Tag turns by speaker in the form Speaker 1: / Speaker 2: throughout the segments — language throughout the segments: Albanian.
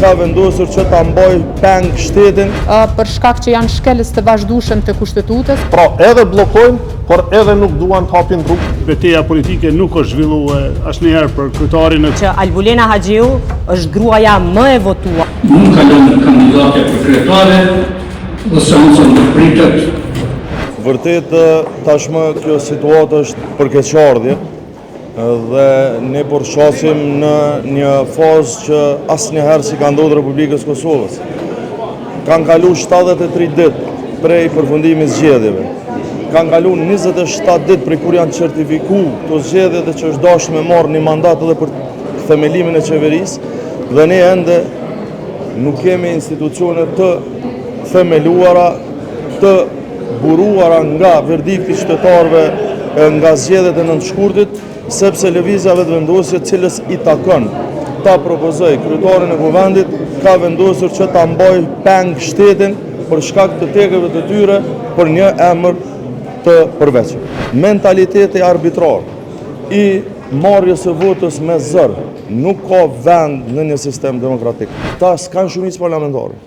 Speaker 1: ka vendosur që ta mbajë peng shtetin.
Speaker 2: Për shkak që janë shkelës të vazhdueshëm të kushtetutës.
Speaker 3: Pra edhe bllokojnë, por edhe nuk duan të hapin rrugë.
Speaker 4: Betejë politike nuk është zhvilluar asnjëherë për kryetarin
Speaker 5: që Albulena Haxhiu është gruaja më e votuar.
Speaker 6: Nuk ka lënë kandidatja për kryetare dhe seancën do pritet.
Speaker 1: Vërtet tashmë kjo situatë është përkeqardhje dhe ne përshqasim në një fazë që asnjëherë si ka ndodhur Republikës Kosovës. Kanë kalu 73 ditë prej përfundimit zgjedhjeve. Kanë kalu 27 ditë prej kur janë certifikuar këto zgjedhje dhe që është dashur me marrë një mandat edhe për themelimin e qeverisë dhe ne ende nuk kemi institucione të themeluara, të buruara nga verdikti qytetarëve nga zgjedhjet e nëntëshkurtit, sepse lëvizja vetëvendosje cilës i takon ta propozoj kryetarin e kuvendit ka vendosur që ta mbajë peng shtetin për shkak të tekeve të tyre për një emër të përveçëm. Mentaliteti arbitrar i marrjes së votës me zër nuk ka vend në një sistem demokratik. Ta s'kan shumicë parlamentare.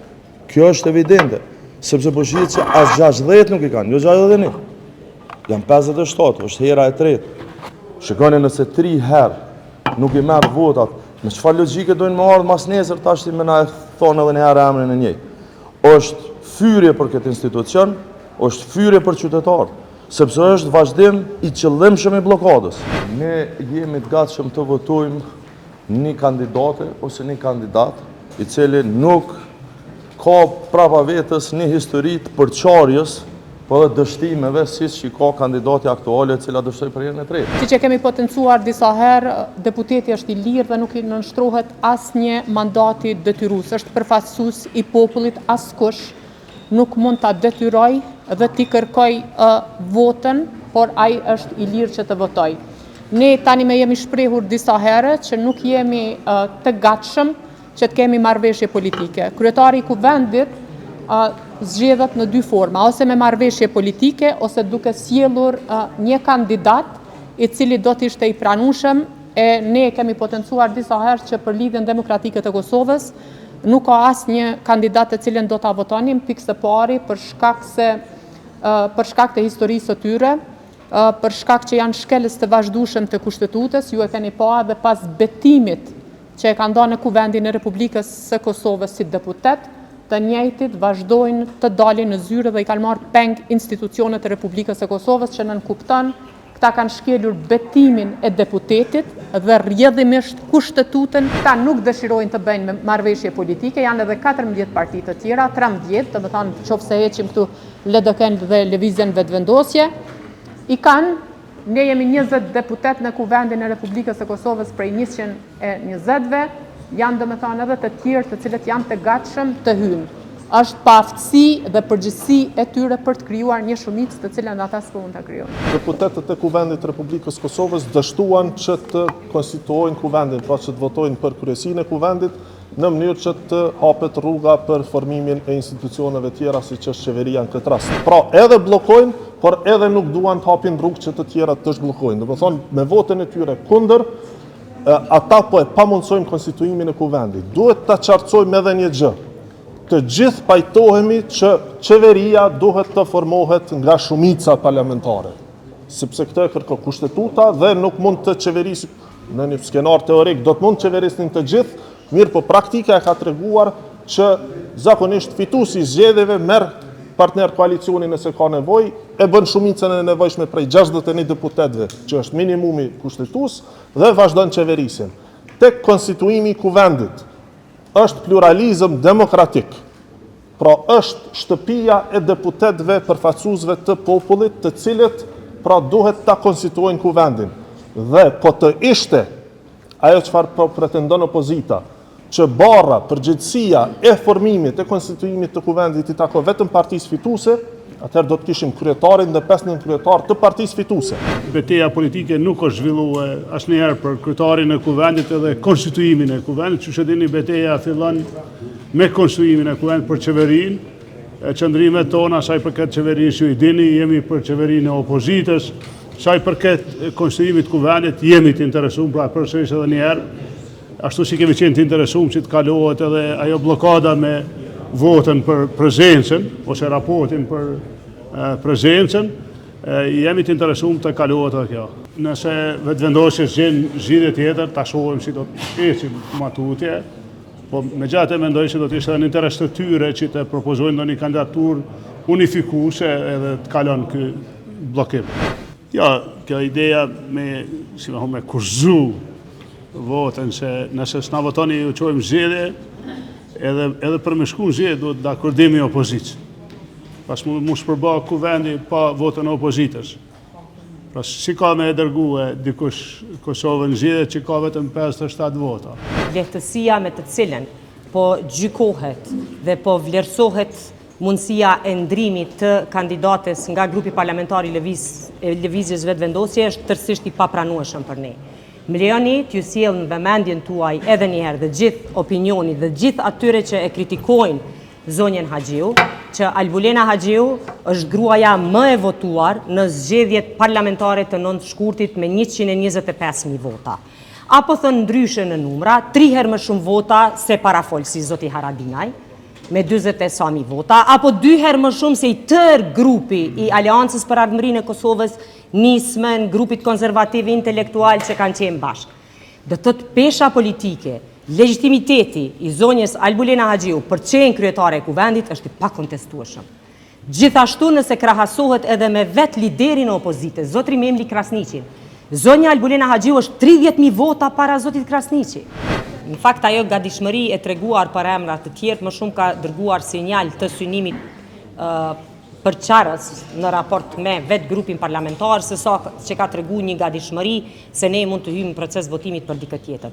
Speaker 1: Kjo është evidente, sepse po shihet që as 60 nuk i kanë, jo 61. Janë 57, është hera e tretë. Shikoni nëse 3 herë nuk i merr votat, me çfarë logjike dojnë më ardhë mas nesër tash ti më na e thonë edhe një herë emrin e njëj. Është fyrje për këtë institucion, është fyrje për qytetarë, sepse është vazhdim i qëllimshëm i bllokadës. Ne jemi të gatshëm të votojmë një kandidate ose një kandidat i cili nuk ka prapa vetës një histori të përçarjes po dhe dështimeve siç që ka kandidati aktuale e cila dështoi për herën e tretë.
Speaker 2: Siç e kemi potencuar disa herë, deputeti është i lirë dhe nuk i nënshtrohet asnjë mandati detyrues. Është përfaqësues i popullit, askush nuk mund ta detyroj dhe t'i kërkoj votën, por ai është i lirë që të votoj. Ne tani me jemi shprehur disa herë që nuk jemi të gatshëm që të kemi marrëveshje politike. Kryetari i kuvendit zgjedhet në 2 forma, ose me marrëveshje politike, ose duke sjellur një kandidat i cili do të ishte i pranueshëm, e ne kemi potencuar disa herë që për Lidhjen Demokratike të Kosovës nuk ka asnjë kandidat të cilën do ta votonim pikë së pari për shkak të historisë së tyre, për shkak që janë shkelës të vazhdueshëm të kushtetutës, ju e keni pa edhe pas betimit që e kanë dhënë në kuvendin e Republikës së Kosovës si deputet, të njëjtit vazhdojnë të dalin në zyre dhe i kanë marrë peng institucionet e Republikës së Kosovës që nënkupton këta kanë shkelur betimin e deputetit dhe rrjedhimisht kushtetutën. Këta nuk dëshirojnë të bëjnë me marrëveshje politike, janë edhe 14 parti të tjera, 13, do të thonë qofse heqim këtu LDK dhe Lëvizjen Vetëvendosje, i kanë. Ne jemi 20 deputet në kuvendin e Republikës së Kosovës prej 120-ve, janë domethënë edhe të tjerë të cilët janë të gatshëm të hyjnë. Është pa aftësi dhe përgjegjësi e tyre për të krijuar një shumicë të cilën ata s'po mund ta krijojnë.
Speaker 3: Deputetët e kuvendit të Republikës Kosovës dështuan që të konstituojnë kuvendin, pra që të votojnë për kryesinë e kuvendit në mënyrë që të hapet rruga për formimin e institucioneve tjera siç është qeveria në këtë rast. Pra edhe bllokojnë, por edhe nuk duan të hapin rrugë që të tjerat të zhbllokojnë. Domethënë me votën e tyre kundër ata po e pamundsojnë konstituimin e kuvendit. Duhet ta qartësojmë edhe një gjë. Të gjithë pajtohemi që qeveria duhet të formohet nga shumica parlamentare, sepse këtë e kërkon kushtetuta dhe nuk mund të qeverisë në një skenar teorik, do të mund qeverisin të gjithë, mirë po praktika e ka treguar që zakonisht fituesi i zgjedhjeve merr partner koalicioni nëse ka nevojë, e bën shumicën e nevojshme prej 61 deputetëve, që është minimumi kushtetues, dhe vazhdon qeverisin. Tek konstituimi i kuvendit është pluralizëm demokratik, pra është shtëpia e deputetëve përfaqësuesve të popullit, të cilët pra duhet ta konstituojnë kuvendin. Dhe po të ishte ajo çfarë po pretendon opozita, që barra, përgjegjësia e formimit e konstituimit të kuvendit i takon vetëm partisë fituese, atëherë do të kishim kryetarin dhe 15 kryetar të partisë fituese.
Speaker 4: Betejë politike nuk është zhvilluar asnjëherë për kryetarin e kuvendit edhe konstituimin e kuvendit, që dini betejë fillon me konstituimin e kuvendit për qeverinë. Qëndrimet tona saj përket qeverinë që i dini, jemi për qeverinë e opozitës, saj përket konstituimit të kuvendit jemi të interesuar, pra përsëris edhe një herë. ashtu si kemi qenë të interesuar që të kalohet edhe ajo blokada me votën për prezencën, ose raportin për prezencën, jemi të interesuar të kalohet edhe kjo. Nëse vetëvendosjes gjenë zgjidhje tjetër, ta shohim si do të ecim matutje, po me gjatë e mendoj që do të ishte në interes të tyre që të propozojnë ndonjë kandidaturë unifikuese edhe të kalon ky bllokim. Ja, kjo ideja me kurzu votën, se nëse s'na votoni ju çojmë zgjedhje, edhe për me shku zgjedhje duhet dakordimi i opozicës. Pas mu shpërba kuvendi pa votën e opozitës. Pra si ka me e dërgue dikush Kosovën zgjedhje që ka vetëm 57 vota.
Speaker 5: Lehtësia me të cilën po gjykohet dhe po vlerësohet mundësia e ndrimit të kandidates nga grupi parlamentar i lëvizjes vetëvendosje është tërësisht i papranueshëm për ne. Më lejoni t'ju sjell në vëmendjen tuaj edhe një herë dhe gjithë opinionit dhe gjithë atyre që e kritikojnë zonjën Haxhiu, që Albulena Haxhiu është gruaja më e votuar në zgjedhjet parlamentare të 9 shkurtit me 125.000 vota. Apo thënë ndryshe në numra, 3 herë më shumë vota se parafolsi zoti Haradinaj, me 40.000 vota, apo 2 herë më shumë se i tërë grupi i Aleancës për Ardhmërinë e Kosovës, nismën, grupit konservativ intelektual që kanë qenë bashkë. Dhe të pesha politike, legitimiteti i zonjës Albulena Haxhiu për qenë kryetare e kuvendit është i pakontestueshëm. Gjithashtu nëse krahasohet edhe me vetë liderin e opozitës, zotri Memli Krasniqin, zonja Albulena Haxhiu është 30.000 vota para zotit Krasniqi. Në fakt, ajo gatishmëri e treguar për emra të tjerë më shumë ka dërguar sinjal të synimit për qarës në raport me vetë grupin parlamentar, se sa që ka tregu një gatishmëri se ne mund të hyjmë në proces votimit për dikë tjetër.